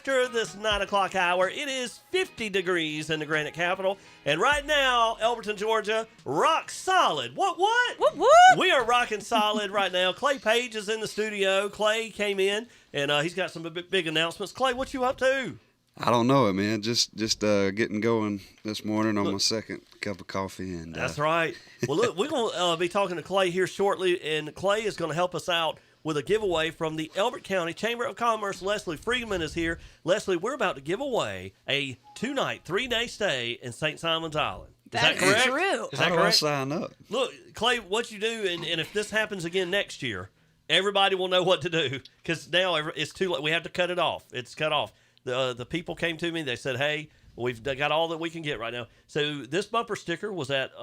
after this 9 o'clock hour. It is 50 degrees in the Granite Capital. And right now, Elberton, Georgia, rock solid. What? Whoop, whoop. We are rocking solid right now. Clay Page is in the studio. Clay came in, and he's got some big announcements. Clay, what you up to? I don't know it, man. Just getting going this morning on my second cup of coffee. And That's right. Well, look, we're going to be talking to Clay here shortly, and Clay is going to help us out with a giveaway from the Elbert County Chamber of Commerce. Leslie Friedman is here. Leslie, we're about to give away a 2-night, 3-day stay in St. Simon's Island. Is that correct? True. Is How that do I correct? sign up? Look, Clay, what you do, and if this happens again next year, everybody will know what to do, because now it's too late. We have to cut it off. It's cut off. The people came to me. They said, hey, we've got all that we can get right now. So this bumper sticker was at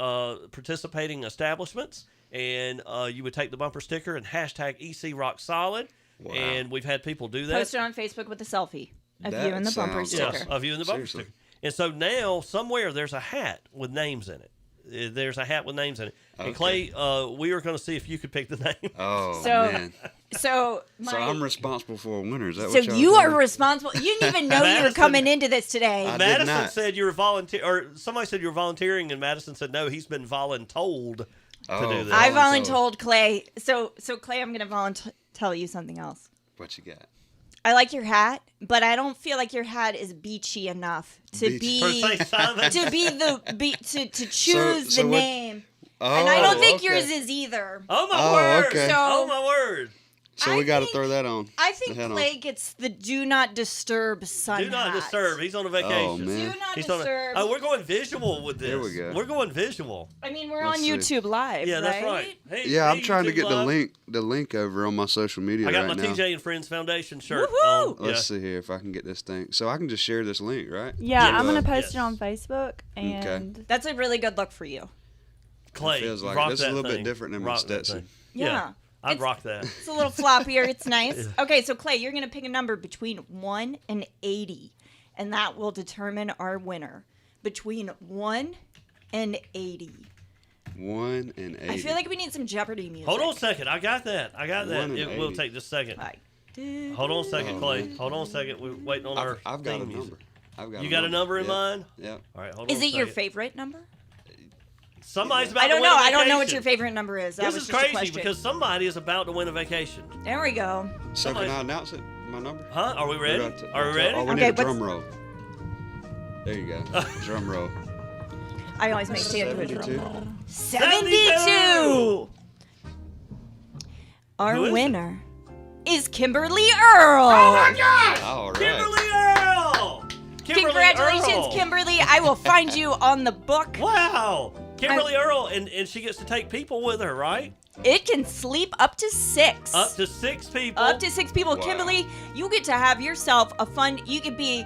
participating establishments, and you would take the bumper sticker and hashtag EC Rock Solid. Wow. And we've had people do that. Post it on Facebook with a selfie of That you and the bumper sounds sticker. Yes, of you and the bumper Seriously. sticker. And so now somewhere there's a hat with names in it. There's a hat with names in it. And Okay. Clay, we were going to see if you could pick the name. Oh, So- man. So, So I'm responsible for a winner. Is that so what y'all you doing? are responsible. You didn't even know you were Madison- coming into this today. I did Madison not. said you were or somebody said you were volunteering, and Madison said no, he's been voluntold to do this. I voluntold. voluntold Clay. So Clay, I'm going to tell you something else. What you got? I like your hat, but I don't feel like your hat is beachy enough to Beach. For be St. Simon. to be to choose so the what- name. Oh, And I don't think okay. yours is either. Oh my Oh, word! okay. Oh my word! So I we got to think- throw that on. I think the hat on. Clay gets the do not disturb sun Do not hat. disturb. He's on a vacation. Oh, man. Do not He's on disturb. oh, we're going visual with this. There we go. We're going visual. I mean, we're Let's on see. YouTube Live, Yeah, right? that's right. Hey, Yeah, hey, I'm trying to YouTube get Live. the link over on my social media I got right my now. TJ and Friends Foundation shirt Woohoo! on. Let's see here if I can get this thing. So I can just share this link, right? Yeah, Yeah. I'm gonna post Yes. it on Facebook, and That's a really good look for you. Clay, Feels like rock this is a that little bit thing. different than my Rock that Stetson. thing. Yeah. I'd It's- rock that. It's a little floppier. It's nice. Okay, so Clay, you're going to pick a number between 1 and 80, and that will determine our winner. Between 1 and 80. 1 and 80. I feel like we need some Jeopardy music. Hold on a second. I got that. 1 and It will 80. take just a second. Like, Hold on a second, Oh, Clay. man. Hold on a second. We're waiting on our I've got a theme music. number. I've got You got a number in yeah. mind? Yeah. All right, hold on is a it your second. favorite number? Somebody's about I don't to win know. a I don't know what vacation. your favorite number is. That This was is just a crazy question. because somebody is about to win a vacation. There we go. So Somebody- can I announce it? My number? Huh? Are we ready? Or do I Are we ready? Oh, we Okay, need a what's- drum roll. There you go. Drum roll. I always make Stan do a drum 72. roll. 72! 72! Our Who is it? winner is Kimberly Earl. Oh my God! All right. Kimberly Earl! Kimberly Congratulations, Earl. Kimberly. I will find you on the book. Wow! Kimberly Earl, and she gets to take people with her, right? It can sleep up to 6. Up to 6 people. Up to 6 people. Wow. Kimberly, you get to have yourself a fun. You could be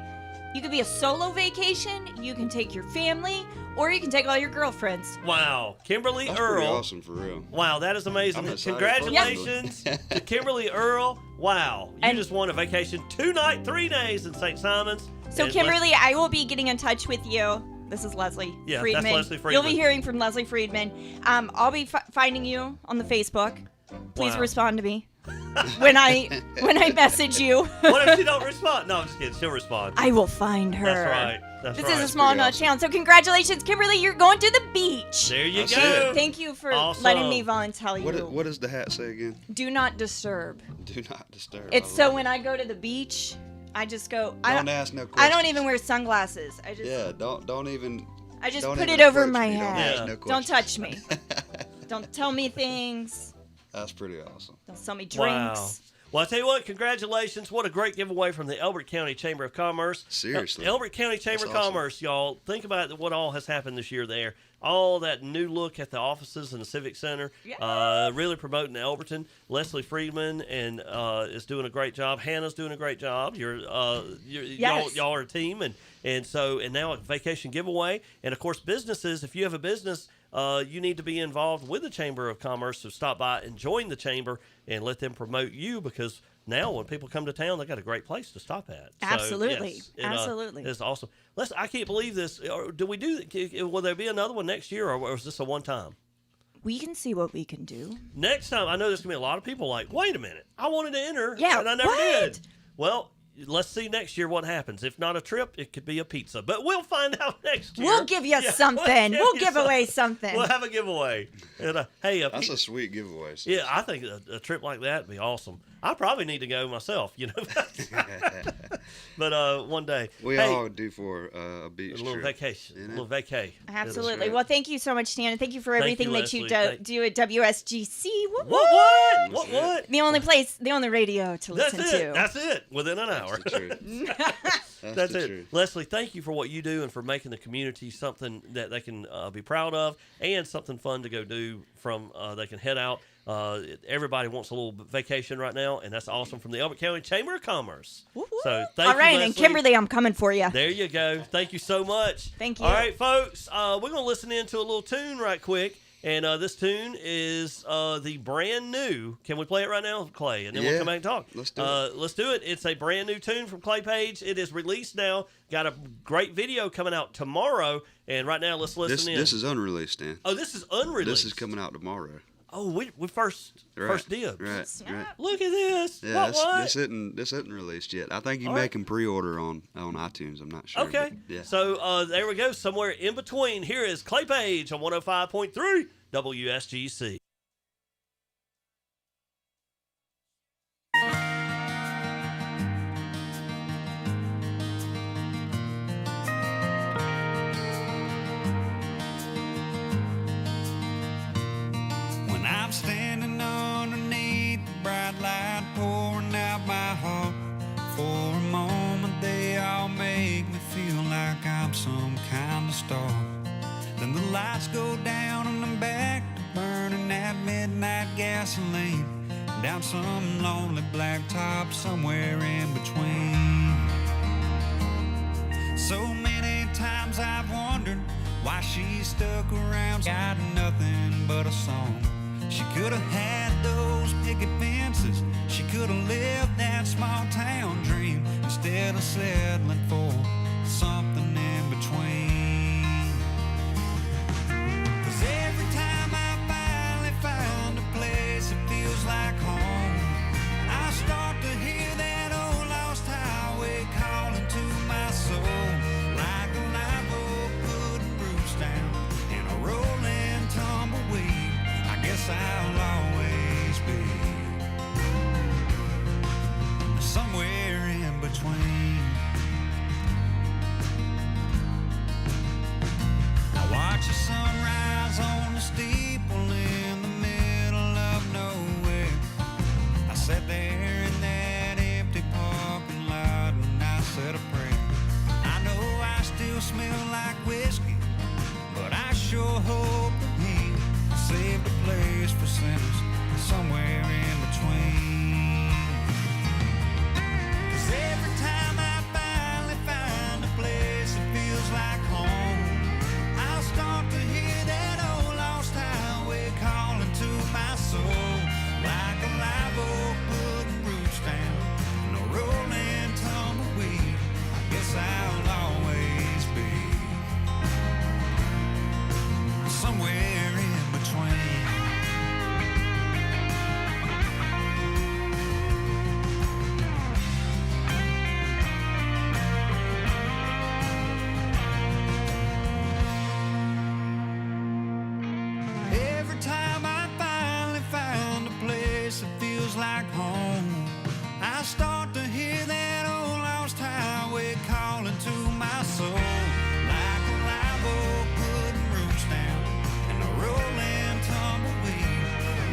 a solo vacation. You can take your family, or you can take all your girlfriends. Wow. Kimberly That's Earl. pretty awesome for real. Wow, that is amazing. I'm excited for Congratulations to Kimberly Earl. Wow. You And- just won a vacation 2-night, 3 days in St. Simon's. So, And Kimberly, I will be getting in touch with you. This is Leslie Yeah, that's Friedman. Leslie You'll Friedman. be hearing from Leslie Friedman. I'll be finding you on the Facebook. Please Wow. respond to me when I message you. What if she don't respond? No, I'm just kidding. She'll respond. I will find her. That's right. That's This right. is a small pretty notch awesome. town. So congratulations, Kimberly. You're going to the beach. There you That's go. it. Thank you for Awesome. letting me volunteer you. What does the hat say again? Do not disturb. Do not disturb. It's I so love when it. I go to the beach, I just go. Don't ask no I questions. don't even wear sunglasses. I just Yeah, don't even. I just don't put even it over approach my me. Don't head. ask no Yeah. Don't touch me. questions. Don't tell me things. That's pretty awesome. Don't sell me Wow. drinks. Well, I tell you what, congratulations. What a great giveaway from the Elbert County Chamber of Commerce. Seriously. Elbert County Chamber That's of awesome. Commerce, y'all. Think about what all has happened this year there. All that new look at the offices and the Civic Center. Yeah. Really promoting Elberton. Leslie Friedman and is doing a great job. Hannah's doing a great job. Yes. Y'all are a team. And now a vacation giveaway. And, of course, businesses, if you have a business, you need to be involved with the Chamber of Commerce. So stop by and join the Chamber and let them promote you, because now when people come to town, they got a great place to stop at. So, Absolutely. yes, Absolutely. It's awesome. I can't believe this. Do we do? Will there be another one next year, or is this a one-time? We can see what we can do. Next time, I know there's gonna be a lot of people like, wait a minute, I wanted to enter, Yeah, and I never what? did. Well, let's see next year what happens. If not a trip, it could be a pizza. But we'll find out next year. We'll give you something. We'll give away something. We'll have a giveaway. And, hey, That's a sweet giveaway. Sis. yeah, I think a trip like that would be awesome. I probably need to go myself, But one day. We hey, all do for a beach a little trip. vacation. You A know? little vacay. Absolutely. right. Well, thank you so much, Stan. Thank you for Thank everything you, that you Leslie. do at WSGC. What? What? The only place, the only radio to That's listen it. to. That's it. Within an hour. That's the truth. That's the it. truth. Leslie, thank you for what you do and for making the community something that they can be proud of and something fun to go do from they can head out. Everybody wants a little vacation right now, and that's awesome from the Elbert County Chamber of Commerce. Woo-hoo. So thank All right, you, and Leslie. Kimberly, I'm coming for you. There you go. Thank you so much. Thank you. All right, folks, we're going to listen into a little tune right quick. And this tune is the brand new. Can we play it right now, Clay? And then we'll Yeah. come back and talk. Let's do it. Let's do it. It's a brand new tune from Clay Page. It is released now. Got a great video coming out tomorrow. And right now, let's listen in. This is unreleased, Dan. Oh, this is unreleased. This is coming out tomorrow. Oh, we first did. Right. Snap. Right. Look at this. Yeah, what? this isn't released yet. I think you All make right. them pre-order on iTunes. I'm not sure. Okay. but yeah. So there we go. Somewhere in between. Here is Clay Page on 105.3 WSGC. When I'm standing underneath the bright light pouring out my heart, for a moment they all make me feel like I'm some kind of star. Then the lights go down and I'm back to burning that midnight gasoline down some lonely blacktop somewhere in between. So many times I've wondered why she stuck around, got nothing but a song. She could have had those picket fences, she could have lived that small town dream instead of settling for something in between. 'Cause every time I finally found a place that feels like home, I start to hear that old lost highway calling to my soul, like a live oak putting roots down in a rolling tumbleweed. I guess I'll always be somewhere in between. I watch the sunrise on the steeple in the middle of nowhere. I sat there in that empty parking lot and I said a prayer. I know I still smell like whiskey, but I sure hope that he saved a place for sinners somewhere in between. 'Cause every time I finally find a place that feels like home, I'll start to hear that old lost highway calling to my soul, like a live oak putting roots down in a rolling tumbleweed. I guess I'll always be somewhere in between. Every time I finally found a place that feels like home, I start to hear that old lost highway calling to my soul, like a live oak putting roots down in a rolling tumbleweed.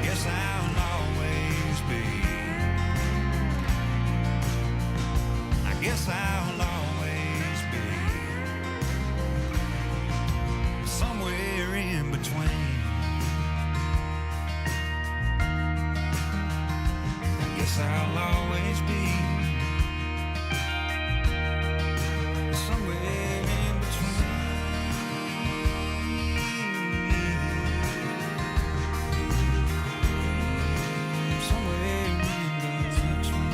Guess I'll always be. I guess I'll always be somewhere in between. I guess I'll always be somewhere in between. Somewhere in between.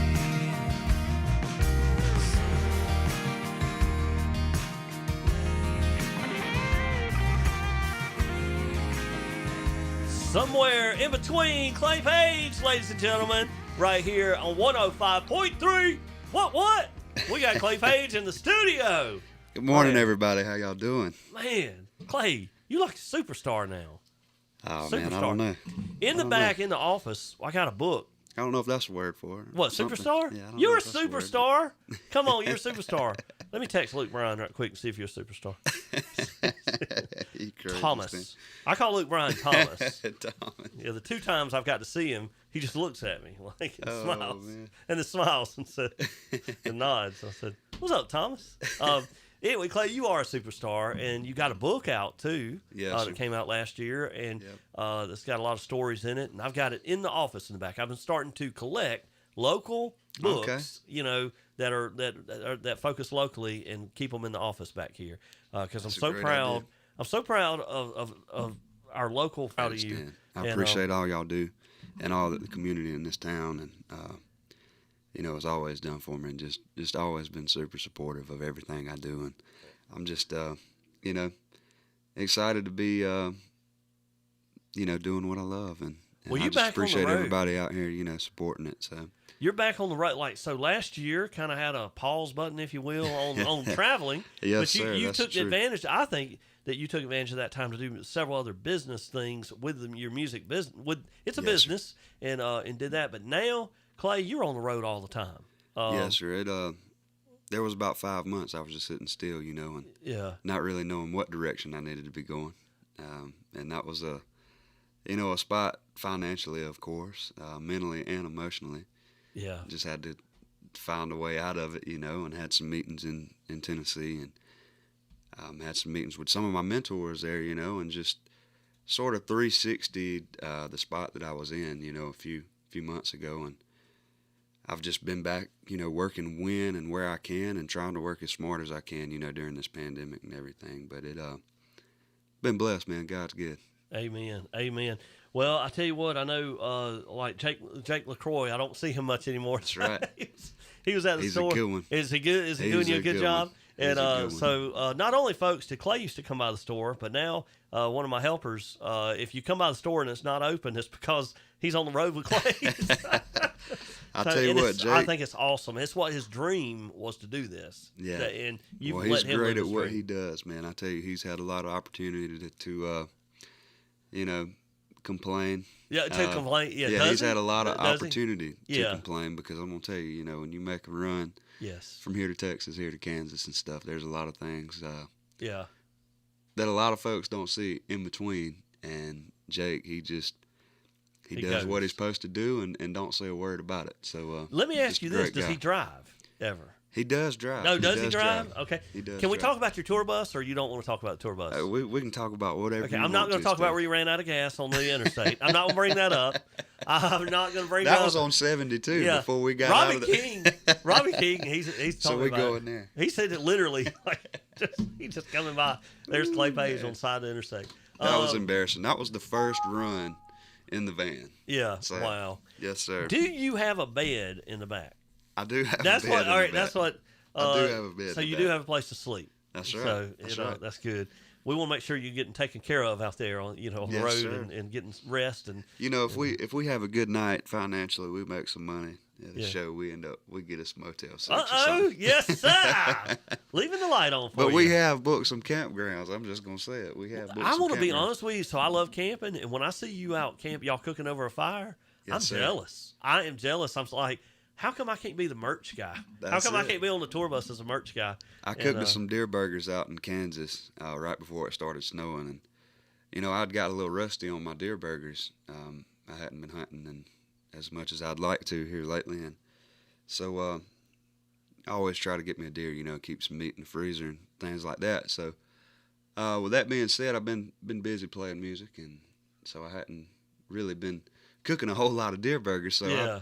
Somewhere in between, Clay Page, ladies and gentlemen, right here on 105.3. What? We got Clay Page in the studio. Good morning, Man. everybody. How y'all doing? Man, Clay, you like a superstar now. Oh, Superstar. man, I don't know. In the don't back, in the office, I got a book. I don't know if that's a word for it. What, Something. superstar? Yeah, I don't You're know a if that's word. superstar. Come on, you're a superstar. Let me text Luke Bryan right quick and see if you're a superstar. You crazy Thomas. I call Luke Bryan Thomas. thing. Thomas. Yeah, the 2 times I've got to see him, he just looks at me like and Oh, smiles. man. And then smiles and said and nods. I said, "What's up, Thomas?" Anyway, Clay, you are a superstar, and you got a book out too. Yes, sir. that came out last year, and Yep. it's got a lot of stories in it. And I've got it in the office in the back. I've been starting to collect local books, Okay. you know, that focus locally and keep them in the office back here because I'm That's a so great proud. idea. I'm so proud of our local. Proud of you. Understand. I And, appreciate all y'all do and all that the community in this town and you know, has always done for me and just always been super supportive of everything I do. And I'm just, you know, excited to be, you know, doing what I love. And Well, I you just back on the appreciate road. everybody out here, you know, supporting it. So, You're back on the road, like so. Last year, kind of had a pause button, if you will, on traveling. Yes, but sir, you that's took true. advantage. I think that you took advantage of that time to do several other business things with your music business. It's a Yes, sir. business, and did that. But now, Clay, you're on the road all the time. yes, sir. It, there was about 5 months I was just sitting still, you know, and Yeah. not really knowing what direction I needed to be going. And that was a, you know, a spot financially, of course, mentally and emotionally. Yeah. Just had to find a way out of it, you know, and had some meetings in Tennessee and had some meetings with some of my mentors there, you know, and just sort of 360 the spot that I was in, you know, a few months ago. And I've just been back, you know, working when and where I can and trying to work as smart as I can, you know, during this pandemic and everything. But it been blessed, man. God's good. Amen. Amen. Well, I tell you what, I know, like Jake LaCroix, I don't see him much anymore. That's right. he was at the He's store. a good one. Is he good? Is he He's doing you a a good good job? one. He's And a good one. so, not only folks, Clay used to come by the store, but now one of my helpers, if you come by the store and it's not open, it's because he's on the road with Clay. I So- tell you and what, it's- I Jake. think it's awesome. It's what his dream was to do this. Yeah. And you've Well, let he's him great live at his what dream. he does, man. I tell you, he's had a lot of opportunity to you know, complain. Yeah, to complain. Yeah, Yeah, does he's he? had a lot of Does he? opportunity Yeah. to complain because I'm gonna tell you, you know, when you make a run Yes. from here to Texas, here to Kansas and stuff, there's a lot of things Yeah. that a lot of folks don't see in between. And Jake, he does goes. what he's supposed to do and don't say a word about it. So Let me ask just you a this: great does guy. he drive ever? He does drive. No, does he drive? Okay. He does Can we drive. talk about your tour bus, or you don't want to talk about the tour bus? We can talk about whatever. Okay, you I'm not want going to talk about Steve. where you ran out of gas on the interstate. I'm not going to bring that up. I'm not going to bring That up. was on 72 Yeah. before we got Robbie out of the. King. Robbie King. He's So talking we about go it. in there. He said it literally. Like, he's just coming by. There's Clay Page on the side of the interstate. That was embarrassing. That was the first run in the van. Yeah. So, Wow. Yes, sir. Do you have a bed in the back? I do have That's a bed what. in All the right. That's back. what. I do have a bed So in the you do back. have a place to sleep. That's right. So That's you know, right. that's good. We want to make sure you're getting taken care of out there on on the Yes, road sir. and getting rest and You know, if we have a good night financially, we make some money at the Yeah. show. We get us motel seats. uh or oh something. yes sir, leaving the light on for But you. we have booked some campgrounds. I'm just gonna say it. We have. Booked I some want to be campgrounds. honest with you. So I love camping, and when I see you out camp, y'all cooking over a fire, Yes, I'm sir. jealous. I am jealous. I'm like, how come I can't be the merch guy? How That's come I it. can't be on the tour bus as a merch guy? I And, cooked us some deer burgers out in Kansas right before it started snowing, and you know I'd got a little rusty on my deer burgers. I hadn't been hunting and as much as I'd like to here lately, and so I always try to get me a deer. You know, keep some meat in the freezer and things like that. So with that being said, I've been busy playing music, and so I hadn't really been cooking a whole lot of deer burgers. So yeah.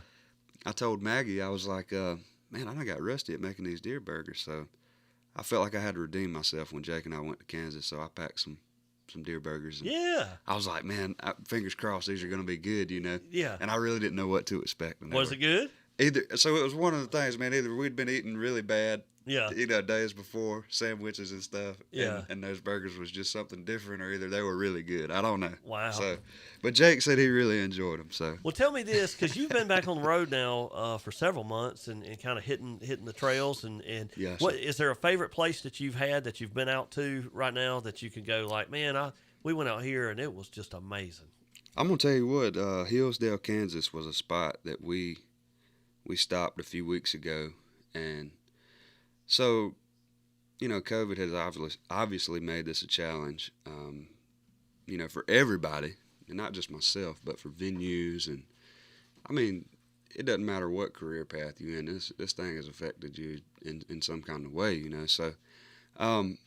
I told Maggie, I was like, man, I done got rusty at making these deer burgers. So I felt like I had to redeem myself when Jake and I went to Kansas. So I packed some deer burgers. And Yeah. I was like, man, fingers crossed, these are going to be good, you know? Yeah. And I really didn't know what to expect. Was it good? So it was one of the things, man, either we'd been eating really bad Yeah. Days before, sandwiches and stuff. Yeah. And those burgers was just something different, or either they were really good. I don't know. Wow. So, but Jake said he really enjoyed them. So. Well, tell me this, because you've been back on the road now for several months and kind of hitting the trails. And Yes, what sir. is there a favorite place that you've had that you've been out to right now that you can go like, man, we went out here and it was just amazing. I'm gonna tell you what, Hillsdale, Kansas was a spot that we stopped a few weeks ago, and so, COVID has obviously made this a challenge, for everybody, and not just myself, but for venues, and I mean, it doesn't matter what career path you're in. This thing has affected you in some kind of way, So, I'll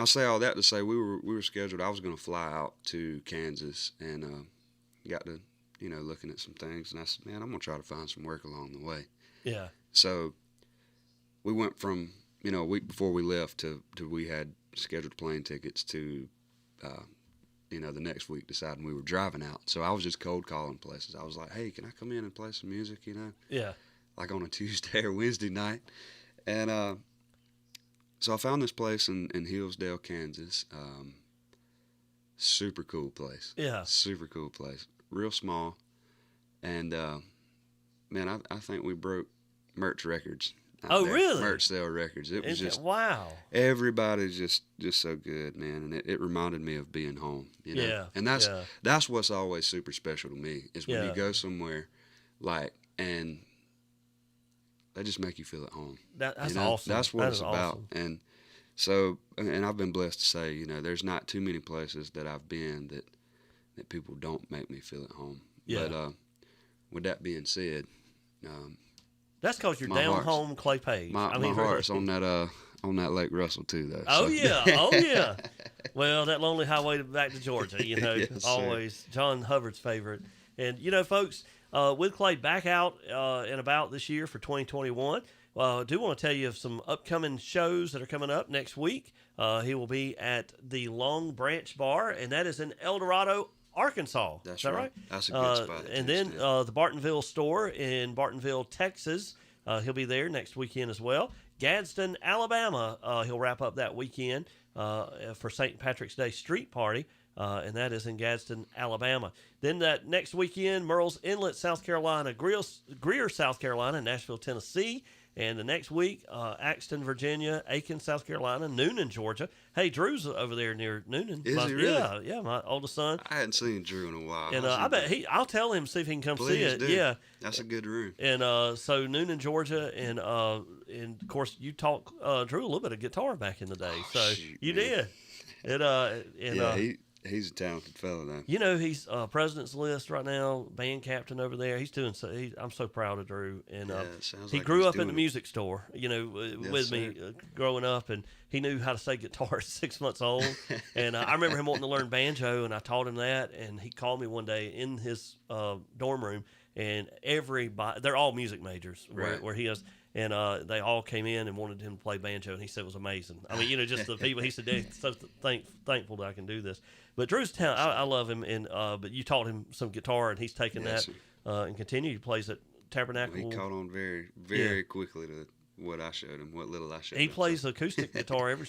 say all that to say we were scheduled. I was gonna fly out to Kansas and. Got to, looking at some things, and I said, man, I'm going to try to find some work along the way. Yeah. So we went from, a week before we left to we had scheduled plane tickets to, the next week deciding we were driving out. So I was just cold calling places. I was like, hey, can I come in and play some music, Yeah. like on a Tuesday or Wednesday night? And so I found this place in Hillsdale, Kansas. Super cool place. Yeah. Super cool place. Real small. And, man, I think we broke merch records. Oh, really? Merch sale records. It was just, wow. everybody's just so good, man. And it reminded me of being home, Yeah. And that's what's always super special to me is when Yeah. you go somewhere and they just make you feel at home. That's awesome. That's what it's about. Awesome. And so, and I've been blessed to say, there's not too many places that I've been that people don't make me feel at home. Yeah. But with that being said, That's because you're my down heart's- home Clay Page. my heart's on that Lake Russell too, though. Oh, so. yeah. Oh, yeah. Well, that lonely highway back to Georgia, Yes, sir. always John Hubbard's favorite. And, folks, with Clay back out and about this year for 2021, I do want to tell you of some upcoming shows that are coming up next week. He will be at the Long Branch Bar, and that is in El Dorado, Arkansas. That's Is that right? That's a good spot. And too, then Steve. the Bartonville store in Bartonville, Texas. He'll be there next weekend as well. Gadsden, Alabama. He'll wrap up that weekend for St. Patrick's Day Street Party. And that is in Gadsden, Alabama. Then that next weekend, Murrells Inlet, South Carolina, Greer, South Carolina, Nashville, Tennessee. And the next week, Axton, Virginia, Aiken, South Carolina, Noonan, Georgia. Hey, Drew's over there near Noonan. Is he really? Yeah, my oldest son. I hadn't seen Drew in a while. And I bet I'll tell him, see if he can come see Please it. do. Yeah. That's a good room. And so Noonan, Georgia, and of course you taught Drew a little bit of guitar back in the day. So shoot, you man. did. He's a talented fellow, though. He's President's List right now, band captain over there. He's doing so. I'm so proud of Drew, and it sounds he like grew he's up in the doing it. music store. With me growing up, and he knew how to say guitar at 6 months old. And I remember him wanting to learn banjo, and I taught him that. And he called me one day in his dorm room, and everybody, they're all music majors Right. where he is. And they all came in and wanted him to play banjo, and he said it was amazing. I mean, just the people. He said they're so thankful that I can do this. But Drew's talent, I love him. And but you taught him some guitar, and he's taken Yes, that and continued. He plays at Tabernacle. He caught on very, very quickly to what I showed him, what little I showed him. He plays acoustic guitar every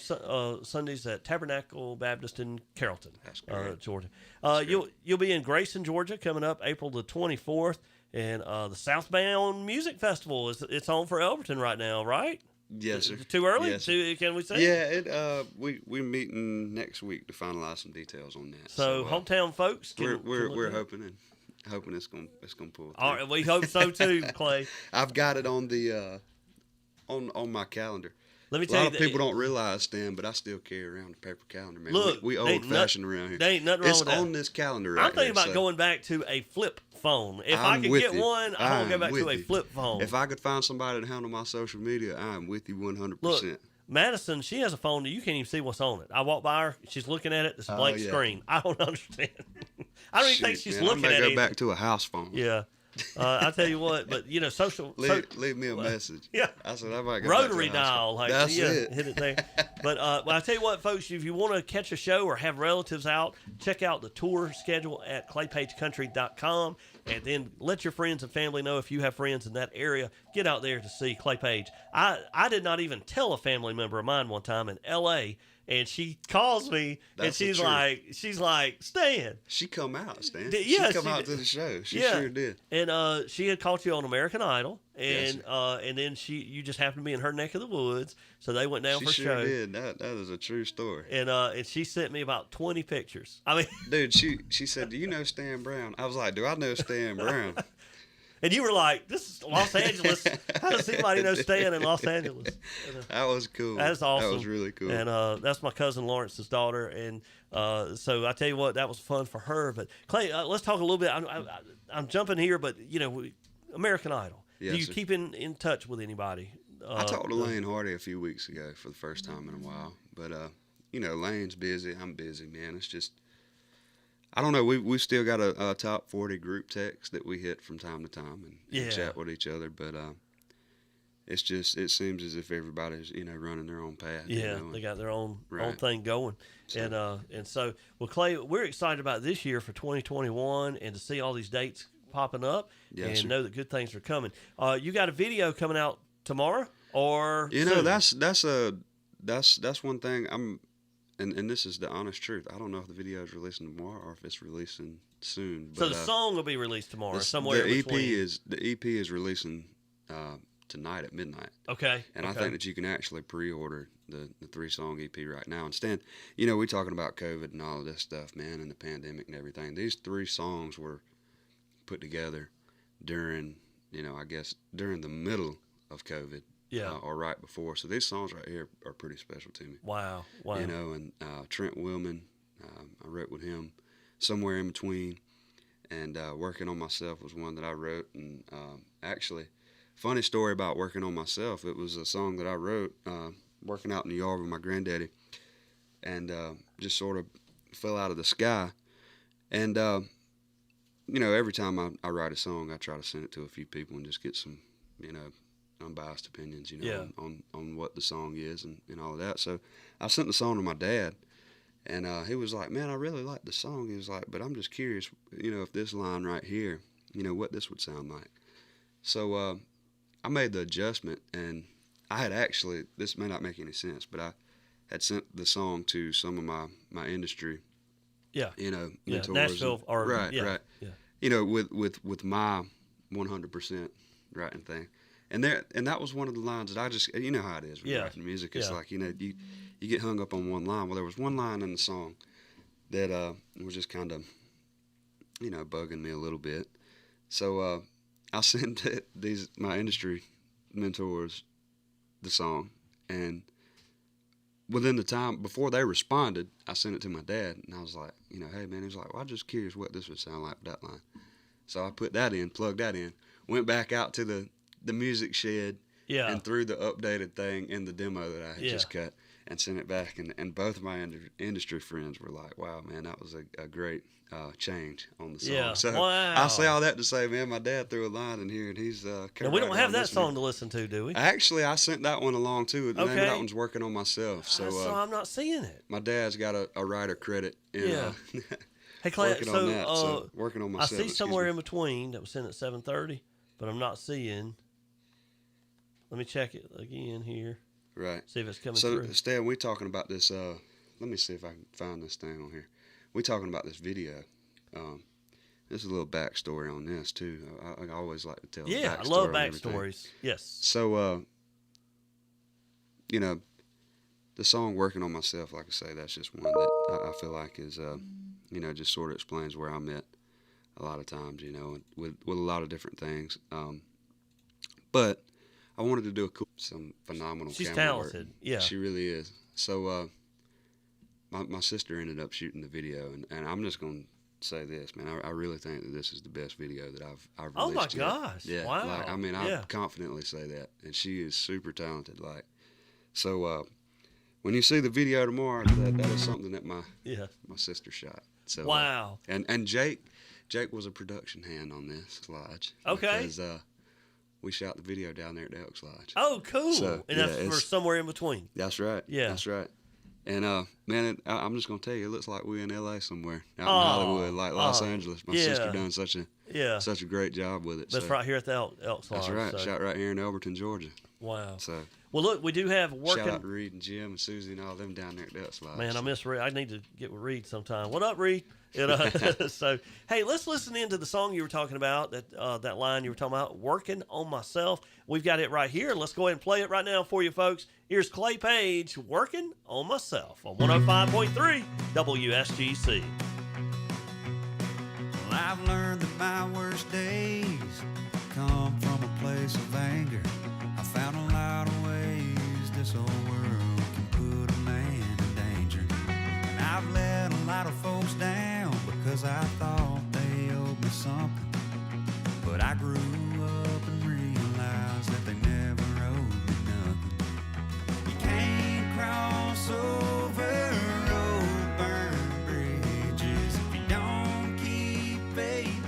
Sundays at Tabernacle Baptist in Carrollton, That's great. Georgia. You'll be in Grayson, Georgia, coming up April the 24th. And the Southbound Music Festival it's on for Elberton right now, right? Yes, sir. Too early? Yes, sir. Can we say? Yeah, we're meeting next week to finalize some details on that. So hometown folks, we're look hoping it's gonna pull through. all right, we hope so too, Clay. I've got it on the on my calendar. Let me A tell lot you, of people don't realize, Stan, but I still carry around a paper calendar, man. Look, we there old ain't fashioned around here. there ain't nothing wrong it's with that. on this calendar right I'm thinking here, about so going back to a flip phone. If I I'm could with get you. one, I want to go I'm back to with a you. flip phone. If I could find somebody to handle my social media, I'm with you 100%. Look, Madison, she has a phone that you can't even see what's on it. I walk by her, she's looking at it, it's a blank yeah. screen. I don't understand. I don't even think Shoot, she's man, looking I may at go it. back to a house phone. Yeah. I tell you what, but social Leave me a message. Yeah. I said I might go rotary back to a house dial, phone. like That's yeah, it. hit it there. But well, I tell you what, folks, if you want to catch a show or have relatives out, check out the tour schedule at claypagecountry.com, and then let your friends and family know if you have friends in that area. Get out there to see Clay Page. I did not even tell a family member of mine one time in L.A., and she calls me, That's and she's like, Stan. She come out, Stan. Yeah, she come she out did. to the show. She Yeah. sure did. And she had caught you on American Idol, and Yes. and then you just happened to be in her neck of the woods, so they went down She for sure show. did. That is a true story. And she sent me about 20 pictures. I mean, Dude, she said, "Do you know Stan Brown?" I was like, "Do I know Stan Brown?" and you were like, "This is Los Angeles. How does anybody know Stan in Los Angeles?" And, That was cool. that's awesome. That was really cool. And that's my cousin Lawrence's daughter. And so I tell you what, that was fun for her. But Clay, let's talk a little bit. I'm jumping here, but American Idol. Yes, Do you sir. keep in touch with anybody? I talked to Lane Hardy a few weeks ago for the first time in a while, but Lane's busy. I'm busy, man. It's just, I don't know. We still got a top 40 group text that we hit from time to time and Yeah. chat with each other, but it's just, it seems as if everybody's running their own path. Yeah, and they got their own Right. thing going, and so well, Clay, we're excited about this year for 2021, and to see all these dates popping up, Yes, and sir. know that good things are coming. You got a video coming out tomorrow, or You know, soon? that's one thing and this is the honest truth. I don't know if the video is releasing tomorrow or if it's releasing soon. So But, the song will be released tomorrow, the, somewhere the in EP between. the EP is releasing tonight at midnight. Okay, And okay. I think that you can actually pre-order the 3-song EP right now. And Stan, we're talking about COVID and all of this stuff, man, and the pandemic and everything. These 3 songs were put together during, I guess, during the middle of COVID. Yeah. Or right before. So these songs right here are pretty special to me. Wow. And Trent Willman, I wrote with him somewhere in between. And Working on Myself was one that I wrote. And actually, funny story about Working on Myself, it was a song that I wrote working out in the yard with my granddaddy. And just sort of fell out of the sky. And, every time I write a song, I try to send it to a few people and just get some, unbiased opinions, Yeah. on what the song is and all of that. So I sent the song to my dad, and he was like, "Man, I really like the song." He was like, "But I'm just curious, if this line right here, what this would sound like." So I made the adjustment, and I had actually, this may not make any sense, but I had sent the song to some of my industry, Yeah. mentors. Nashville, or right, yeah, right. Yeah. With my 100% writing thing. And that was one of the lines that I just, you know how it is with Yeah. writing music. It's Yeah. like, you get hung up on one line. Well, there was one line in the song that was just kind of, bugging me a little bit. So I sent my industry mentors the song. And within the time, before they responded, I sent it to my dad. And I was like, hey, man, he was like, well, I'm just curious what this would sound like with that line. So I put that in, plugged that in, went back out to the music shed Yeah. and threw the updated thing in the demo that I had Yeah. just cut and sent it back. And both of my industry friends were like, wow, man, that was a great change on the song. Yeah. So Wow. I say all that to say, man, my dad threw a line in here and he's And we don't have that song to listen to, do we? Actually, I sent that one along too. The name of Okay. that one's Working on Myself. So I'm not seeing it. my dad's got a writer credit in Yeah. Hey, Clay, working on that. So Working on I Myself. see excuse somewhere me. in between that was sent at 7:30, but I'm not seeing. Let me check it again here. Right. See if it's coming So, through. Stan, we talking about this. Let me see if I can find this thing on here. We talking about this video. There's a little backstory on this too. I always like to tell. the Yeah, I backstory love on everything. backstories. Yes. So, the song "Working on Myself," like I say, that's just one that I feel like is, just sort of explains where I'm at a lot of times, with a lot of different things. But I wanted to do some phenomenal. She's camera work. talented. Yeah. She really is. So, my sister ended up shooting the video, and I'm just gonna say this, man. I really think that this is the best video that I've released. Oh my yet. gosh. Yeah. Wow. I confidently say that, and she is super talented. So when you see the video tomorrow, that is something that my sister shot. So Wow. and Jake was a production hand on this, Lodge. Okay. Because we shot the video down there at the Elks Lodge. Oh, cool. So, and yeah, that's for it's- somewhere in between. That's right. Yeah. That's right. And man, I'm just gonna tell you, it looks like we're in LA somewhere, out in Oh, Hollywood, like Los Angeles. My sister yeah. done such a great job with it. That's so. right here at the Elks Lodge. That's right. So. Shot right here in Elberton, Georgia. Wow. So Well, look, we do have shout out to working. Reed and Jim and Susie and all them down there at the Elks Lodge. Man, I miss Reed. I need to get with Reed sometime. What up, Reed? So, hey, let's listen into the song you were talking about, that line you were talking about, Working on Myself. We've got it right here. Let's go ahead and play it right now for you folks. Here's Clay Page, Working on Myself on 105.3 WSGC. Well, I've learned that my worst days come from a place of anger. I found a lot of ways this old world can put a man in danger. And I've let a lot of folks down because I thought they owed me something. But I grew up and realized that they never owed me nothing. You can't cross over old burned bridges if you don't keep faith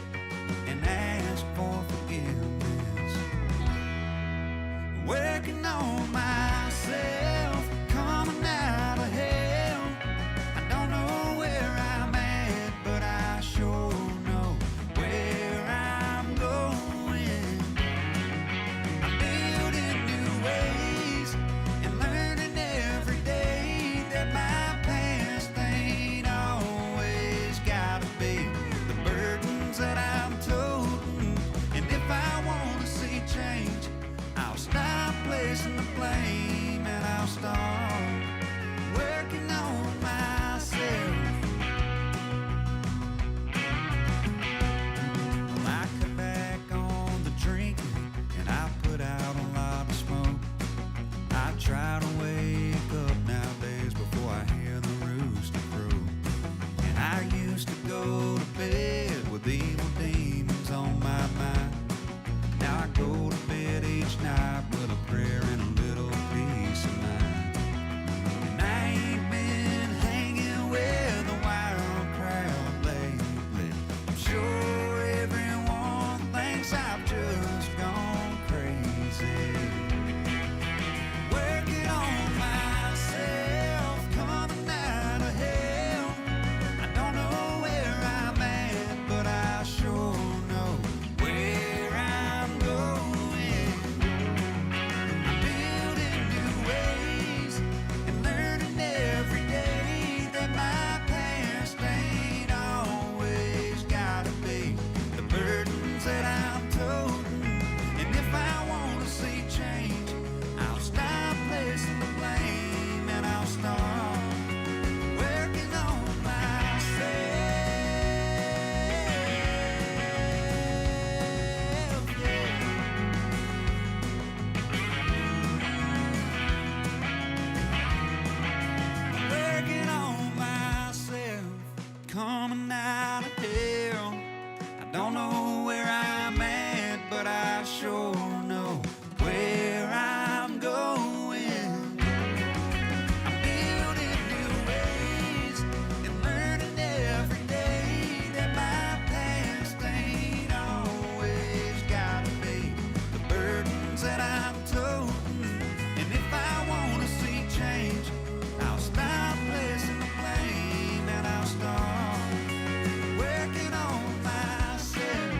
and ask for forgiveness. Working on myself, coming out of hell. I don't know where I'm at, but I sure know where I'm going. I'm building new ways and learning every day that my past ain't always gotta be the burdens that I'm toting. And if I want to see change, I'll stop placing the blame and I'll start working on myself. Well, I cut back on the drinking and I put out a lot of smoke. I try to wake up nowadays before I hear the rooster crow. And I used to go to bed with evil demons on my mind. Now I go to bed each night with a prayer and a little peace of mind. And I ain't been hanging with a wild crowd lately. I'm sure everyone thinks I've just gone crazy. Working on myself, coming out of hell. I don't know where I'm at, but I sure know where I'm going. I'm building new ways and learning every day that my past ain't always gotta be the burdens that I'm toting. And if I want to see change, I'll stop placing the blame and I'll start working on myself. Working on myself, coming out of hell. I don't know where I'm at, but I sure know where I'm going. I'm building new ways and learning every day that my past ain't always gotta be the burdens that I'm toting. And if I want to see change, I'll stop placing the blame and I'll start working on myself.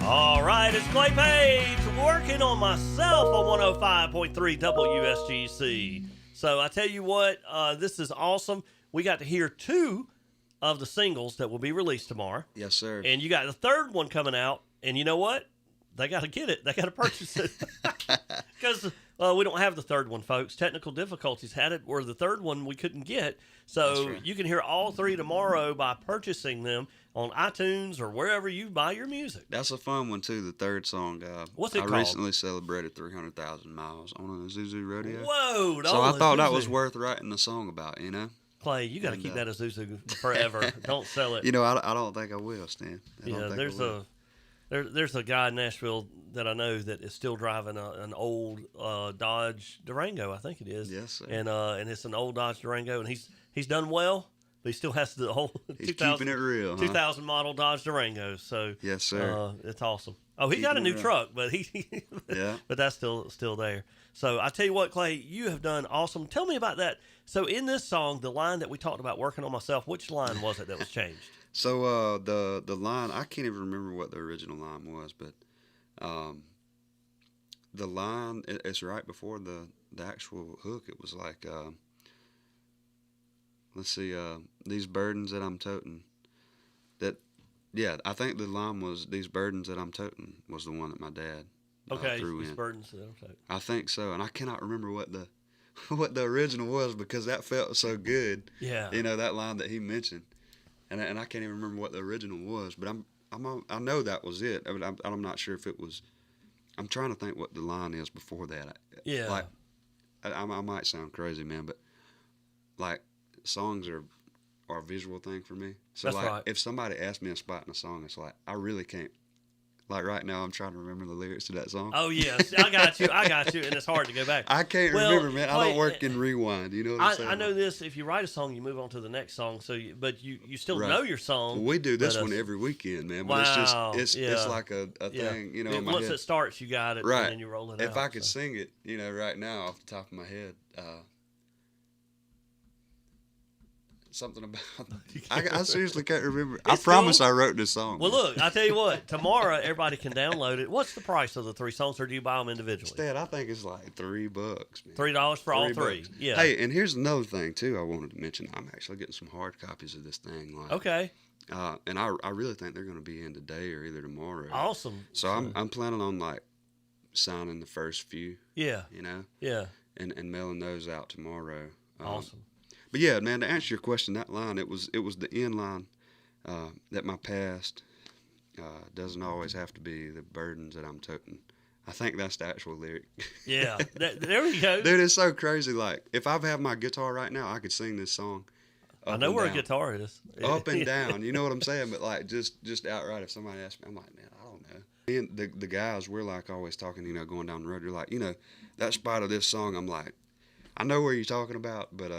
All right, it's Clay Page, Working on Myself on 105.3 WSGC. So I tell you what, this is awesome. We got to hear 2 of the singles that will be released tomorrow. Yes, sir. And you got the third one coming out. And you know what? They got to get it. They got to purchase it. Because we don't have the third one, folks. Technical difficulties had it where the third one we couldn't get. So That's right. you can hear all 3 tomorrow by purchasing them on iTunes or wherever you buy your music. That's a fun one too. The third song. What's it I called? recently celebrated 300,000 miles on a Zuzu rodeo. Whoa! So I thought that was Zuzu. worth writing a song about. You know. Clay, you got to And, keep that as Zuzu forever. Don't sell it. You know, I don't think I will, Stan. I don't Yeah, think there's I will. There's a guy in Nashville that I know that is still driving an old Dodge Durango, I think it is. Yes, sir. And it's an old Dodge Durango, and he's done well, but he still has the whole He's keeping it real, huh? 2000 model Dodge Durango. So Yes, sir. it's awesome. Oh, he got a Keeping new it real. truck, but Yeah. but that's still there. So I tell you what, Clay, you have done awesome. Tell me about that. So in this song, the line that we talked about working on myself, which line was it that was changed? So the line, I can't even remember what the original line was, but the line, it's right before the actual hook. It was like, let's see, these burdens that I'm toting. Yeah, I think the line was these burdens that I'm toting was the one that my dad threw these in. burdens. Okay. I think so, and I cannot remember what the what the original was because that felt so good. Yeah. You know, that line that he mentioned, and I can't even remember what the original was, but I know that was it. I'm not sure if it was. I'm trying to think what the line is before that. Yeah. Like, I might sound crazy, man, but like songs are a visual thing for me. So That's like, right. if somebody asks me a spot in a song, it's like I really can't. Like right now, I'm trying to remember the lyrics to that song. Oh yes, I got you, and it's hard to go back. I can't Well, remember, man. I Clay, don't work in rewind. You know what I'm saying? I know this. If you write a song, you move on to the next song. So, but you still Right. know your song. Well, we do this but, one every weekend, man. But Wow, it's yeah. it's like a thing, you know. In my Once head. it starts, you got it, Right. and then you roll it out. If I could so. sing it, you know, right now off the top of my head, something about. I seriously can't remember. I It's promise cool. I wrote this song. Well, man. look, I tell you what. Tomorrow, everybody can download it. What's the price of the 3 songs, or do you buy them individually? Instead, I think it's like $3, man. $3 for all 3. $3. Yeah. Hey, and here's another thing too. I wanted to mention. I'm actually getting some hard copies of this thing. Like, Okay. and I really think they're going to be in today or either tomorrow. Awesome. So I'm planning on like signing the first few, Yeah. you know, Yeah. and mailing those out tomorrow. Awesome. But yeah, man, to answer your question, that line, it was the end line that my past doesn't always have to be the burdens that I'm toting. I think that's the actual lyric. Yeah. There we go. Dude, it's so crazy. Like, if I have my guitar right now, I could sing this song. I up know and where down. a guitar is. Up and down. You know what I'm saying? But like, just outright, if somebody asks me, I'm like, man, I don't know. Me and the guys, we're like always talking, you know, going down the road. You're like, you know, that spot of this song, I'm like, I know where you're talking about, but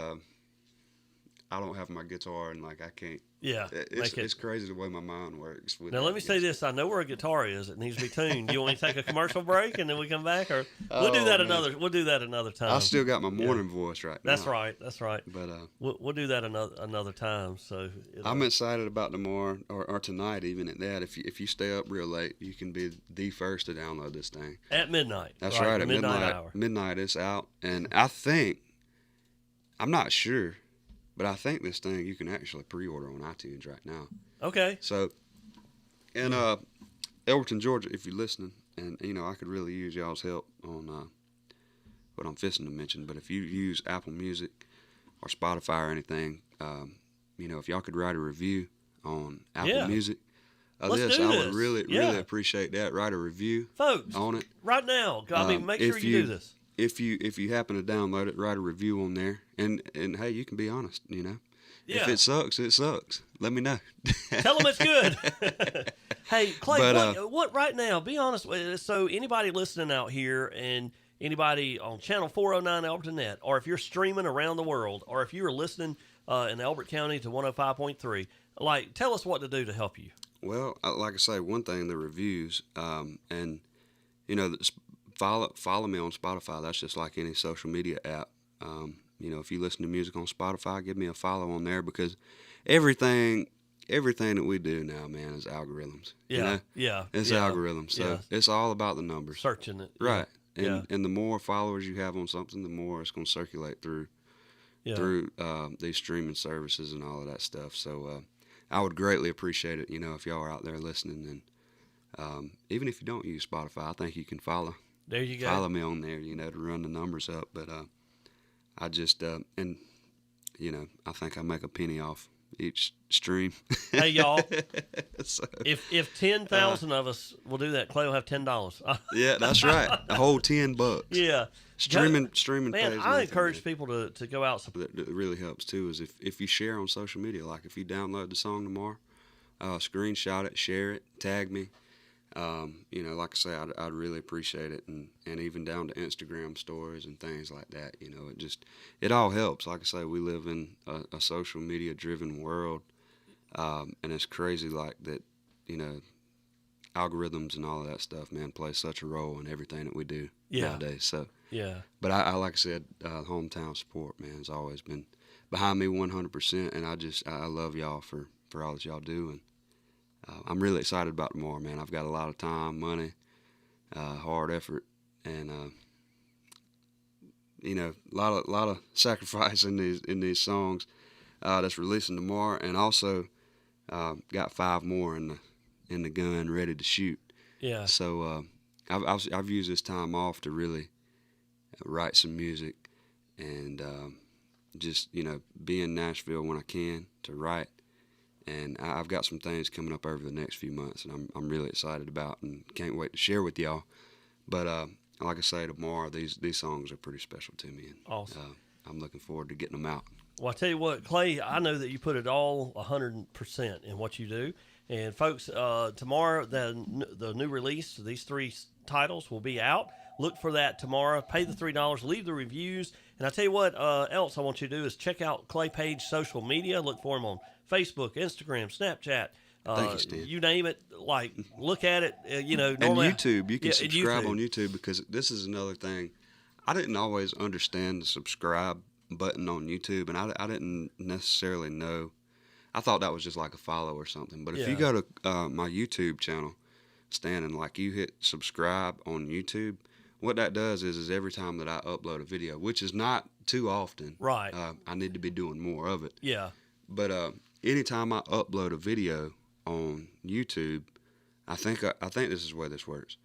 I don't have my guitar and like I can't. Yeah. It's crazy the way my mind works. With Now, let me say this. I know where a guitar is. It needs to be tuned. You want me to take a commercial break and then we come back? Or we'll do Oh, that man. We'll do that another time. I still got my morning voice right now. That's right. That's right. But We'll do that another time. So I'm excited about tomorrow or tonight even at that. If you stay up real late, you can be the first to download this thing. at midnight. That's right. At midnight hour. midnight it's out. And I think, I'm not sure, but I think this thing you can actually pre-order on iTunes right now. Okay. So, in Elberton, Georgia, if you're listening, and you know I could really use y'all's help on what I'm fixing to mention. But if you use Apple Music or Spotify or anything, you know, if y'all could write a review on Apple Yeah. Music of Let's this, do I this. would really Yeah. appreciate that. Write a review Folks, on it. right now. I mean, make sure if you do this. If you happen to download it, write a review on there, and hey, you can be honest. You know, Yeah. if it sucks, it sucks. Let me know. Tell them it's good. Hey, Clay, But, what right now? Be honest. So anybody listening out here and anybody on channel 409 Elberton.net, or if you're streaming around the world, or if you're listening in Elbert County to 105.3, like, tell us what to do to help you. Well, like I say, one thing, the reviews, and you know, follow me on Spotify. That's just like any social media app. You know, if you listen to music on Spotify, give me a follow on there because everything that we do now, man, is algorithms. Yeah, you know? yeah, It's yeah, algorithms. So yeah. it's all about the numbers. Searching it. Right. And Yeah. and the more followers you have on something, the more it's going to circulate through Yeah. these streaming services and all of that stuff. So I would greatly appreciate it, you know, if y'all are out there listening. And even if you don't use Spotify, I think you can follow There you go. me on there, you know, to run the numbers up. But I just and you know, I think I make a penny off each stream. Hey, y'all. So, If 10,000 of us will do that, Clay will have $10. yeah, that's right. A whole $10. Yeah. Streaming Man, pays I nothing, encourage man. people to go out. That really helps too is if you share on social media, like if you download the song tomorrow, screenshot it, share it, tag me, You know, like I say, I'd really appreciate it, and even down to Instagram stories and things like that. You know, it all helps. Like I say, we live in a social media driven world, and it's crazy like that. You know, algorithms and all of that stuff, man, play such a role in everything that we do nowadays. So Yeah. but I like I said, hometown support, man, has always been behind me 100%, and I love y'all for all that y'all do, and I'm really excited about tomorrow, man. I've got a lot of time, money, hard effort, and you know, a lot of sacrifice in these songs that's releasing tomorrow, and also got 5 more in the gun ready to shoot. Yeah. So I've used this time off to really write some music, and just, you know, be in Nashville when I can to write. And I've got some things coming up over the next few months, and I'm really excited about, and can't wait to share with y'all. But like I say, tomorrow these songs are pretty special to me, and Awesome. I'm looking forward to getting them out. Well, I tell you what, Clay, I know that you put it all 100% in what you do. And folks, tomorrow the new release of these 3 titles will be out. Look for that tomorrow. Pay the $3. Leave the reviews. And I tell you what else I want you to do is check out Clay Page social media. Look for him on Facebook, Instagram, Snapchat. Thank you, Stan. You name it. Like, look at it. You know, And normally YouTube, you can and subscribe on YouTube, because this is another thing. I didn't always understand the subscribe button on YouTube, and I didn't necessarily know. I thought that was just like a follow or something. But if you go to my YouTube channel, Stan, and like you hit subscribe on YouTube, what that does is every time that I upload a video, which is not too often, Right. I need to be doing more of it. Yeah. But anytime I upload a video on YouTube, I think this is the way this works.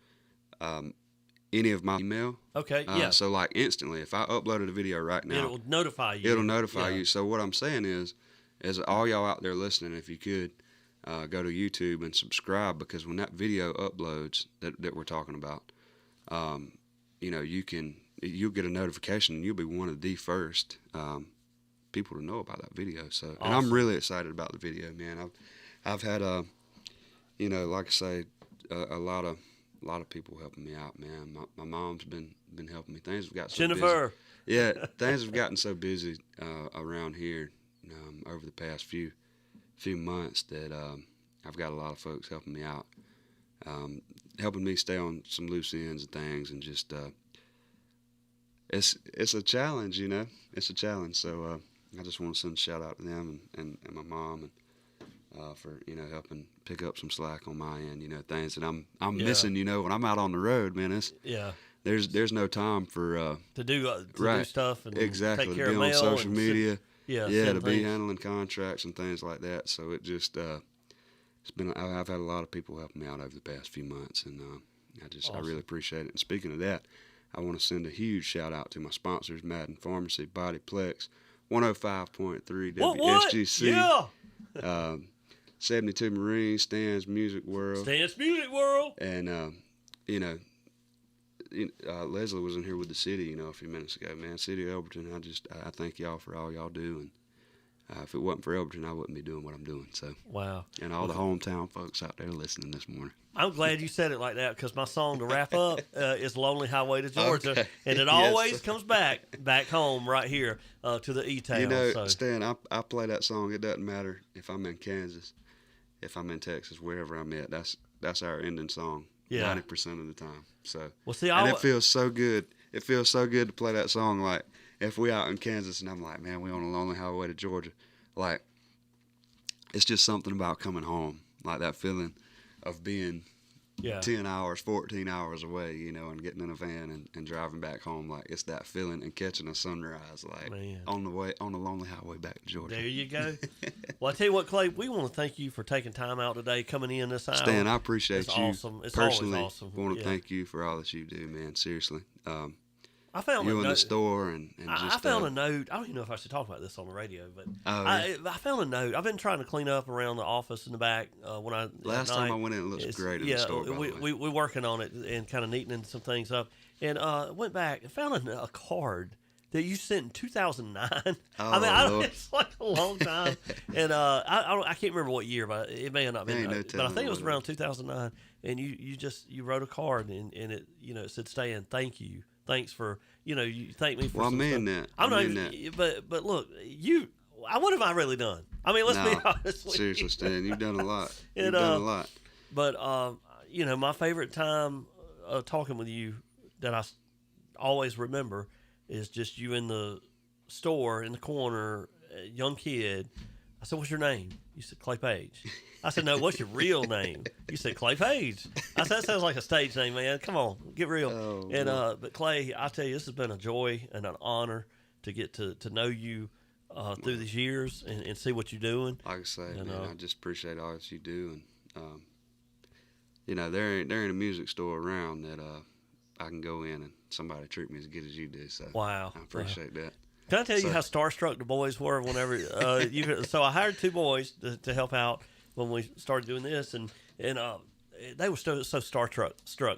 Any of my email. Okay. Yeah. So like instantly, if I uploaded a video right now, It'll notify you. it'll notify Yeah. you. So what I'm saying is all y'all out there listening, if you could go to YouTube and subscribe, because when that video uploads that we're talking about, you know, you'll get a notification, and you'll be one of the first people to know about that video. So, and I'm really excited about the video, man. I've had you know, like I say, a lot of people helping me out, man. My mom's been helping me. Things have got so Jennifer. busy. Yeah, things have gotten so busy around here over the past few months that I've got a lot of folks helping me out, helping me stay on some loose ends and things, and just it's a challenge, you know. It's a challenge. So I just want to send a shout out to them and my mom, and for, you know, helping pick up some slack on my end, you know, things that I'm missing, you know, when I'm out on the road, man. There's no time for to do stuff and exactly take to care be of on mail social and media. send To be things. handling contracts and things like that. So it just I've had a lot of people helping me out over the past few months, and I really appreciate it. And speaking of that, I want to send a huge shout out to my sponsors, Madden Pharmacy, Bodyplex, 105.3 WSGC, Yeah. 72 Marines, Stan's Music World, Dance Music World. and you know, Leslie was in here with the city, you know, a few minutes ago, man. City of Elberton, I thank y'all for all y'all do, and if it wasn't for Elberton, I wouldn't be doing what I'm doing. So, Wow. and all the hometown folks out there listening this morning. I'm glad you said it like that, because my song to wrap up is Lonely Highway to Georgia. Okay. And it Yes. always comes back home right here to the E-Town. You know, so. Stan, I play that song. It doesn't matter if I'm in Kansas, if I'm in Texas, wherever I'm at. That's our ending song. Yeah. 90% of the time. So, Well, see, and it feels so good. It feels so good to play that song. Like, if we out in Kansas and I'm like, man, we on a lonely highway to Georgia. Like, it's just something about coming home. Like that feeling of being 10 hours, 14 hours away, you know, and getting in a van and driving back home. Like, it's that feeling, and catching a sunrise, like, Man. on the lonely highway back to Georgia. There you go. Well, I tell you what, Clay, we want to thank you for taking time out today, coming in this hour. Stan, I appreciate It's you awesome. It's personally. always awesome. Want to Yeah. thank you for all that you do, man. Seriously. I found You a in note. the store and I just found a note. I don't even know if I should talk about this on the radio, but Oh, I found a note. I've been trying to clean up around the office in the back when I last at time night. I went in, it looks great in yeah, the store. By the way. we're working on it and kind of neatening some things up. And went back and found a card that you sent in 2009. I Oh, mean, I don't, Lord. it's like a long time. And I can't remember what year, but it may have not been. Ain't no But I telling think it was what it around 2009. And you wrote a card and it it said, "Stan, thank you, thanks for you thank me for." Well, I some mean stuff. that. I'm I not. mean even- But look, what have I really done? I mean, let's be No, honest. With seriously, you. Stan, you've done a lot. And, You've done a lot. But my favorite time talking with you that I always remember is just you in the store in the corner, young kid. I said, "What's your name?" You said, "Clay Page." I said, "No, what's your real name?" You said, "Clay Page." I said, "That sounds like a stage name, man. Come on, get real." Oh, And but Clay, I tell you, this has been a joy and an honor to get to know you through these years and see what you're doing. Like I say, And, man, I just appreciate all that you do, and there ain't a music store around that I can go in and somebody treat me as good as you do. So Wow. I appreciate that. Can I tell you So- how starstruck the boys were whenever So I hired 2 boys to help out when we started doing this, and they were so struck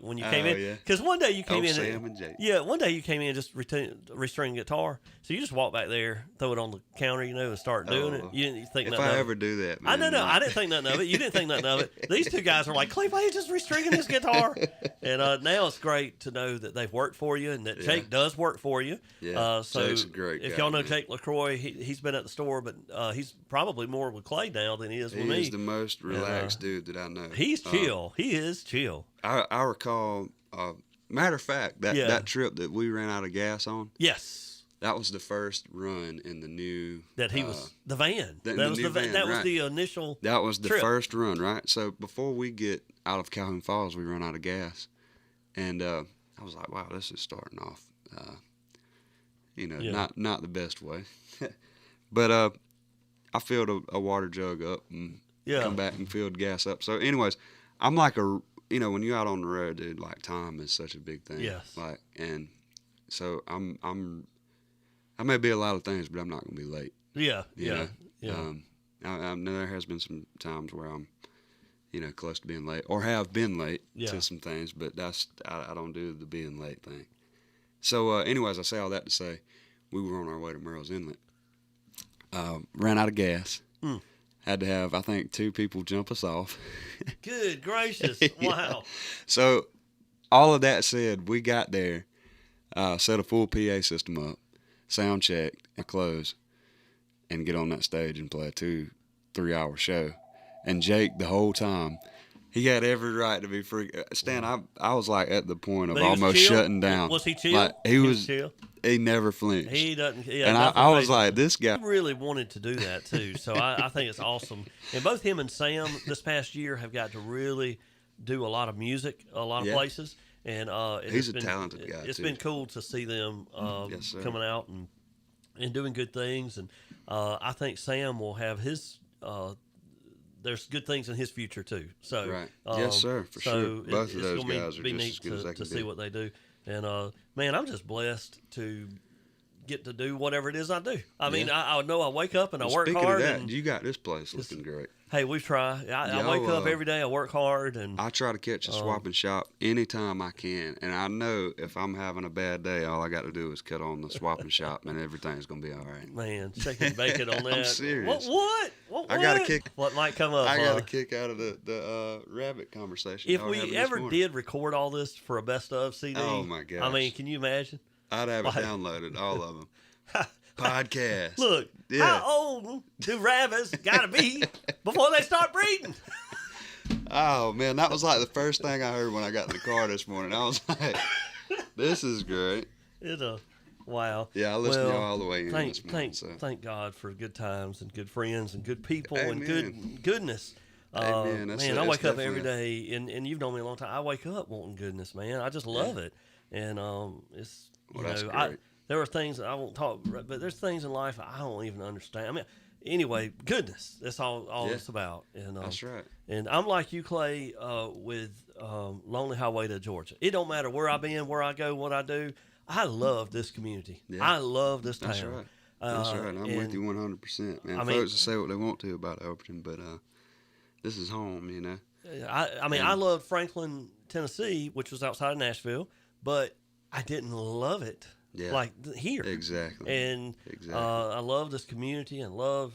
when you came Oh, in. yeah. Because one day you came in, Sam and Jake. yeah, one day you came in just restringing guitar. So you just walk back there, throw it on the counter, and start doing it. Oh, You didn't think If nothing I of ever it. do that, I man, know, I didn't think nothing of it. You didn't think nothing of it. These 2 guys are like, "Clay Page is restringing his guitar," and now it's great to know that they've worked for you and that Yeah. Jake does work for you. Yeah, So Jake's a great if guy, y'all know man. Jake LaCroix, he's been at the store, but he's probably more with Clay now than he is with He me. is the most relaxed dude that I know. He's chill. He is chill. I recall. Matter of fact, Yeah. that trip that we ran out of gas on, Yes, that was the first run in the new. that he was the van. the That was new the van. van, That was right. the initial. That was the trip. first run, right? So before we get out of Calhoun Falls, we run out of gas, and I was like, "Wow, this is starting off, Yeah. not the best way." But I filled a water jug up and Yeah. come back and filled gas up. So, anyways, I'm like when you're out on the road, dude, like time is such a big thing. Yes. Like, and so I may be a lot of things, but I'm not gonna be late. Yeah, You yeah, know? yeah. I know there has been some times where I'm, close to being late or have been late Yeah. to some things, but I don't do the being late thing. So, anyways, I say all that to say, we were on our way to Merle's Inlet. Ran out of gas. Had to have, I think, 2 people jump us off. Good gracious! Wow. So, all of that said, we got there, set a full PA system up, sound checked, and close, and get on that stage and play a 2-3 hour show. And Jake, the whole time, he had every right to be freaking. Stan, I was like at the point of But he was almost chill? shutting down. Was he chill? Like, he was. chill. He never flinched. He doesn't. Yeah, and nothing I was phases like, him. this guy. He really wanted to do that too, so I think it's awesome. And both him and Sam this past year have got to really do a lot of music, a lot of Yeah. places, and He's it's a been, talented guy, It's too. been cool to see them Yes, sir. coming out and doing good things, and I think Sam will have his. There's good things in his future too. So Right. Yes, sir, for so sure. Both of it's those gonna guys are be just neat as good as they to can see be. what they do. And man, I'm just blessed to get to do whatever it is I do. I mean, I know I wake up and I Well, work speaking hard. of that, And you got this place looking great. hey, we try. I wake up every day. I work hard, and I try to catch a swap and shop anytime I can, and I know if I'm having a bad day, all I got to do is cut on the swap and shop, and everything's gonna be all right. man, chicken and bacon on that. I'm serious. What? I got a kick. What might come up? I got a kick out of the rabbit conversation. If y'all were having we this ever morning. did record all this for a best of CD, Oh, my I gosh. mean, can you imagine? I'd have it Like- downloaded, all of them. Podcast. Look, Yeah. how old do rabbits gotta be before they start breeding? Oh man, that was like the first thing I heard when I got in the car this morning. I was like, "This is great." Wow. Yeah, I listened to Well, y'all all the way in this morning. Thank God for good times and good friends and good people and Amen. goodness. Amen. That's Man, it. I It's wake up every definitely day, and you've known me a long time. I wake up wanting goodness, man. I just love it, and it's Well, that's I, great. there are things that I won't talk, but there's things in life I don't even understand. I mean, anyway, goodness. That's all Yeah. it's about. And That's right. And I'm like you, Clay, with Lonely Highway to Georgia. It don't matter where I been, where I go, what I do. I love this community. Yeah. I love this town. That's right. That's right. I'm with and- you 100%, man. I mean- Folks will say what they want to about Overton, but this is home, you know. I mean, I loved Franklin, Tennessee, which was outside of Nashville, but I didn't love it Yeah. like here. Exactly. And Exactly. I love this community and love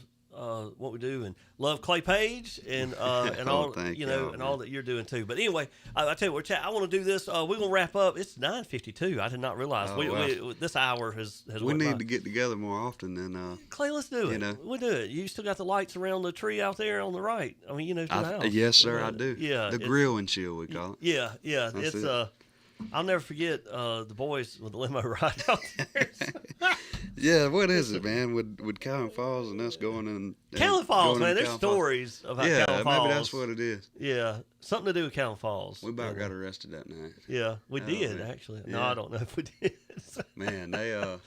what we do, and love Clay Page and and all thank you know y'all, and all man. that you're doing too. But anyway, I tell you what, chat. I want to do this. We're gonna wrap up. It's 9:52. I did not realize Oh, wow. this hour has we went need by. to get together more often than Clay, let's do it. you know. We'll do it. You still got the lights around the tree out there on the right. I mean, you know, to the house. yes, sir, I do. Yeah, The it's- grill and chill, we call it. Yeah, yeah. That's It's it. I'll never forget the boys with the limo ride out there. Yeah, what is it, man? With Cowan Falls and us going in. Callan Falls, going man. into There's Cowan Falls. stories about Yeah, Callan Falls. maybe that's what it is. Yeah, something to do with Callan Falls. We about But, got arrested that night. Yeah, we Oh, did man. actually. No, Yeah. I don't know if we did. Man, they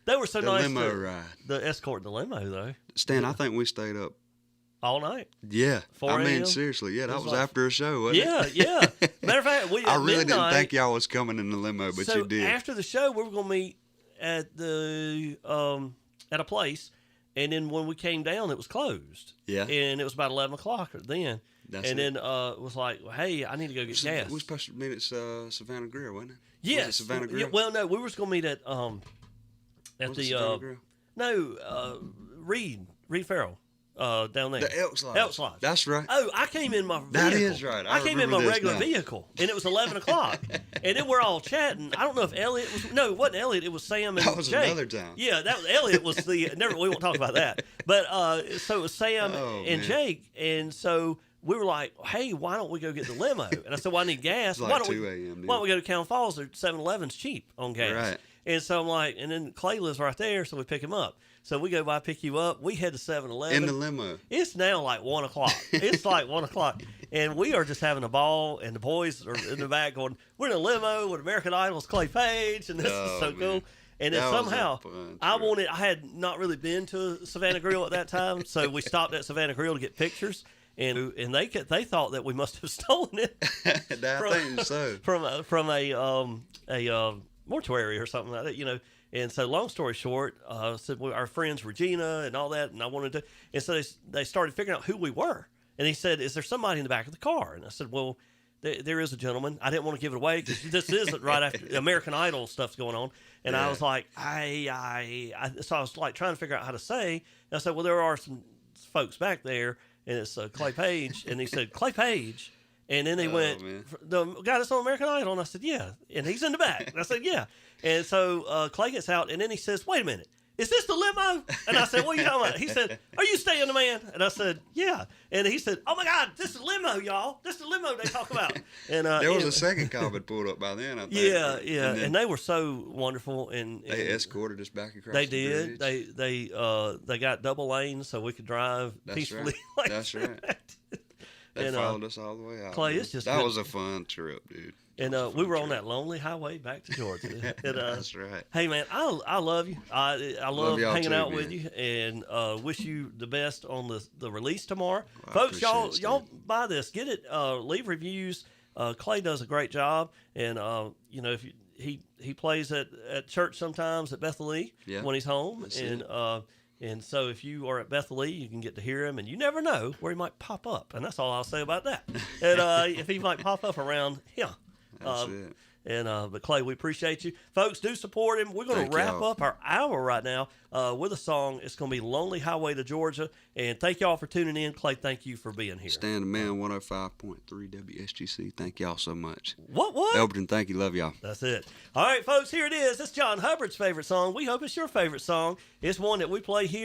They were so the nice. limo to, ride. The escort the limo though, Stan, I think we stayed up. all night. Yeah, 4 I mean a.m.? seriously, yeah, that was was like- after a show, wasn't Yeah, it? yeah. Matter of fact, we I at really didn't midnight- think y'all was coming in the limo, but so you did. after the show, we were gonna meet at the at a place, and then when we came down, it was closed. Yeah. and it was about 11 o'clock then. That's and it. then it was like, well, hey, I need to go get gas. We were supposed to meet at Savannah Grill, wasn't it? Yes. Was it Savannah Grill? Yeah, well, no, we were just gonna meet at Was it the Savannah Grill? no Reed Farrell down there. The Elks Lodge. Elks Lodge. That's right. Oh, I came in my vehicle. That is right. I came in remember my this regular now. vehicle, and it was 11 o'clock. And then we're all chatting. I don't know if Elliot was. No, it wasn't Elliot. It was Sam and That was Jake. another time. Yeah, that was Elliot was the. Never. We won't talk about that. But so it was Sam Oh, and man. Jake, and so we were like, hey, why don't we go get the limo? And I said, well, I need gas. It's like why don't 2 we? a.m., dude. Why don't we go to Cowan Falls? There's 7-Eleven's cheap on gas. Right. And so I'm like, and then Clay lives right there, so we pick him up. So we go by, pick you up. We head to 7-Eleven. In the limo. It's now like 1 o'clock. It's like 1 o'clock. And we are just having a ball, and the boys are in the back going, we're in a limo with American Idol's Clay Page, and this Oh, is so man. cool. And then That was a somehow, fun I trip. had not really been to Savannah Grill at that time, so we stopped at Savannah Grill to get pictures. And they thought that we must have stolen it I think so. from a mortuary or something like that, you know. And so, long story short, said our friends Regina and all that, and I wanted to. And so they started figuring out who we were. And he said, "Is there somebody in the back of the car?" And I said, "Well, there is a gentleman. I didn't want to give it away because this isn't right after American Idol stuff's going on." And I Yeah. was like, so I was like trying to figure out how to say. And I said, "Well, there are some folks back there, and it's Clay Page." And he said, "Clay Page." And then they went, man. the guy that's on American Idol. And I said, yeah. And he's in the back. And I said, yeah. And so Clay gets out, and then he says, wait a minute. Is this the limo? And I said, what are you talking about? He said, are you staying the man? And I said, yeah. And he said, oh, my God, this is the limo, y'all. This is the limo they talk about. And There was anyway, a second car that pulled up by then, I think. yeah, yeah. And then And they were so wonderful. And they escorted us back across They the did. bridge. They got double lanes so we could drive That's peacefully. right. like That's right. that. They and, followed us all the way out. Clay, man. it's just that good. was a fun trip, dude. And That was a we fun were on trip. that lonely highway back to Georgia. And, That's right. hey man, I love you. I love y'all hanging too, out with man. you, and wish you the best on the release tomorrow, Well, I folks. Y'all appreciate it, y'all Steve. buy this, get it, leave reviews. Clay does a great job, and you know if he plays at church sometimes at Bethel-Lee Yeah. when he's home, That's and it. and so if you are at Bethel-Lee, you can get to hear him, and you never know where he might pop up, and that's all I'll say about that. And if he might pop up around here. That's Um, it. And but Clay, we appreciate you, folks. Do support him. We're going Thank to wrap y'all. up our hour right now with a song. It's going to be "Lonely Highway to Georgia." And thank y'all for tuning in. Clay, thank you for being here. Stand the man 105.3 WSGC. Thank y'all so much. What? Elberton, thank you. Love y'all. That's it. All right, folks. Here it is. It's John Hubbard's favorite song. We hope it's your favorite song. It's one that we play here.